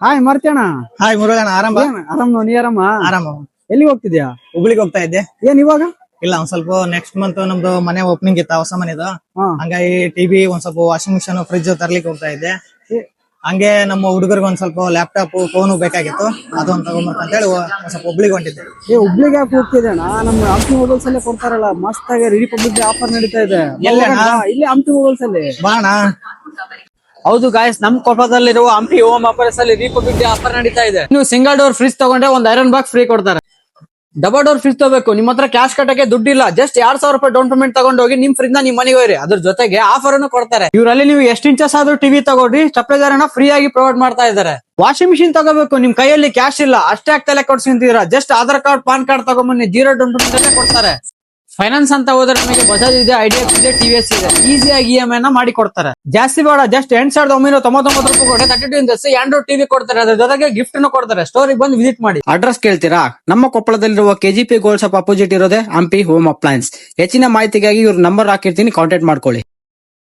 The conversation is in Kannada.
ಹಾಯ್ ಮಾರ್ತೇಣ. ಹಾಯ್ ಮುರುಗಣ್ಣ, ಆರಾಮ? ಆರಾಮ್ ನೀ ಆರಾಮ? ಆರಾಮ. ಎಲ್ಲಿಗೆ ಹೋಗ್ತಿದ್ಯಾ? ಹುಬ್ಳಿಗೆ ಹೋಗ್ತಾ ಇದ್ದೆ. ಏನ್ ಇವಾಗ? ಇಲ್ಲ, ಒಂದ್ ಸ್ವಲ್ಪ ನೆಕ್ಸ್ಟ್ ಮಂತ್ ನಮ್ದು ಮನೆ ಓಪನಿಂಗ್ ಇತ್ತ, ಹೊಸ ಮನೆದು. ಹಾ. ಹಂಗಾಗಿ ಟಿವಿ, ಒಂದ್ ಸ್ವಲ್ಪ ವಾಷಿಂಗ್ ಮಿಷನ್, ಫ್ರಿಡ್ಜ್ ತರ್ಲಿಕ್ಕೆ ಹೋಗ್ತಾ ಇದ್ದೆ. ಏ, ಹಂಗೆ ನಮ್ಮ ಹುಡುಗರಿಗೆ ಒಂದ್ ಸ್ವಲ್ಪ ಲ್ಯಾಪ್ಟಾಪ್, ಫೋನು ಬೇಕಾಗಿತ್ತು. ಅದೊಂದ್ ತಗೊಂಬರ್ಕ ಅಂತ ಹೇಳಿ ಒಂದ್ ಸ್ವಲ್ಪ ಹುಬ್ಳಿಗೆ ಹೊಂಟಿದ್ದೆ. ಹುಬ್ಳಿಗೆ ಯಾಕೆ ಹೋಗ್ತಿದ್ದೇಣ? ನಮ್ಮ ಹಂಪಿ ಮೊಬೈಲ್ಸ್ ಅಲ್ಲೇ ಕೊಡ್ತಾರಲ್ಲ, ಮಸ್ತ್ ಆಗಿ ರಿಪಬ್ಲಿಕ್ ಆಫರ್ ನಡೀತಾ ಇದೆ. ಎಲ್ಲೇಣ್ಣ? ಇಲ್ಲಿ ಹಂಪಿ ಮೊಬೈಲ್ಸ್ ಅಲ್ಲಿ. ಬಾಣ. ಹೌದು ಗಾಯ್ಸ್, ನಮ್ ಕೊಪ್ಪದಲ್ಲಿರುವ ಹಂಪಿ ಹೋಮ್ ಆಫರ್ಸ್ ಅಲ್ಲಿ ರಿಪಬ್ಲಿಕ್ ಡೇ ಆಫರ್ ನಡೀತಾ ಇದೆ. ನೀವು ಸಿಂಗಲ್ ಡೋರ್ ಫ್ರಿಡ್ಜ್ ತಗೊಂಡ್ರೆ ಒಂದು ಐರನ್ ಬಾಕ್ಸ್ ಫ್ರೀ ಕೊಡ್ತಾರೆ. ಡಬಲ್ ಡೋರ್ ಫ್ರಿಡ್ಜ್ ತಗೋಬೇಕು, ನಿಮ್ ಹತ್ರ ಕ್ಯಾಶ್ ಕಟ್ಟಕ್ಕೆ ದುಡ್ಡಿಲ್ಲ, ಜಸ್ಟ್ 2,000 ರೂಪಾಯಿ ಡೌನ್ ಪೇಮೆಂಟ್ ತಗೊಂಡೋಗಿ ನಿಮ್ ಫ್ರಿಡ್ಜ್ ನ ನಿಮ್ ಮನೆಗೆ ಹೋಗ್ರಿ. ಅದ್ರ ಜೊತೆಗೆ ಆಫರ್ ಅನ್ನು ಕೊಡ್ತಾರೆ. ಇವರಲ್ಲಿ ನೀವು ಎಷ್ಟು ಇಂಚಸ್ ಆದ್ರೂ ಟಿವಿ ತಗೊಳ್ರಿ, ಸ್ಟೆಪ್ಲೈಸರ್ ಫ್ರೀ ಆಗಿ ಪ್ರೊವೈಡ್ ಮಾಡ್ತಾ ಇದ್ದಾರೆ. ವಾಷಿಂಗ್ ಮಿಷಿನ್ ತಗೋಬೇಕು, ನಿಮ್ ಕೈಯಲ್ಲಿ ಕ್ಯಾಶ್ ಇಲ್ಲ, ಅಷ್ಟೇ ತಲೆ ಕೊಡ್ಸಿಂತೀರಾ, just Aadhaar card, PAN card ತಗೊಂಬನ್ನಿ, 0 ಡೌನ್ ಪೇಮೆಂಟ್ ಕೊಡ್ತಾರೆ. ಫೈನಾನ್ಸ್ ಅಂತ ಹೋದ್ರೆ ನಮಗೆ ಬಜಾಜ್ ಇದೆ, ಐಡಿಎಫ್ ಇದೆ, ಟಿವಿಎಸ್ ಇದೆ, ಈಸಿಯಾಗಿ EMI ನ ಮಾಡಿ ಕೊಡ್ತಾರೆ. ಜಾಸ್ತಿ ಬೇಡ, ಜಸ್ಟ್ 8,999 ರೂಪಾಯಿ ಕೊಟ್ಟರೆ 32 ಇಂಚಸ್ ಆಂಡ್ರಾಯ್ಡ್ ಟಿವಿ ಕೊಡ್ತಾರೆ. ಅದ್ರ ಜೊತೆಗೆ ಗಿಫ್ಟ್ ಅನ್ನು ಕೊಡ್ತಾರೆ. ಸ್ಟೋರಿಗೆ ಬಂದು ವಿಸಿಟ್ ಮಾಡಿ. ಅಡ್ರೆಸ್ ಕೇಳ್ತೀರಾ? ನಮ್ಮ ಕೊಪ್ಪಳದಲ್ಲಿರುವ KGP ಗೋಲ್ಡ್ ಶಾಪ್ ಅಪೋಸಿಟ್ ಇರೋದೇ ಹಂಪಿ ಹೋಮ್ ಅಪ್ಲೈನ್ಸ್. ಹೆಚ್ಚಿನ ಮಾಹಿತಿಗಾಗಿ ಇವ್ರ ನಂಬರ್ ಹಾಕಿರ್ತೀನಿ, ಕಾಂಟ್ಯಾಕ್ಟ್ ಮಾಡ್ಕೊಳ್ಳಿ.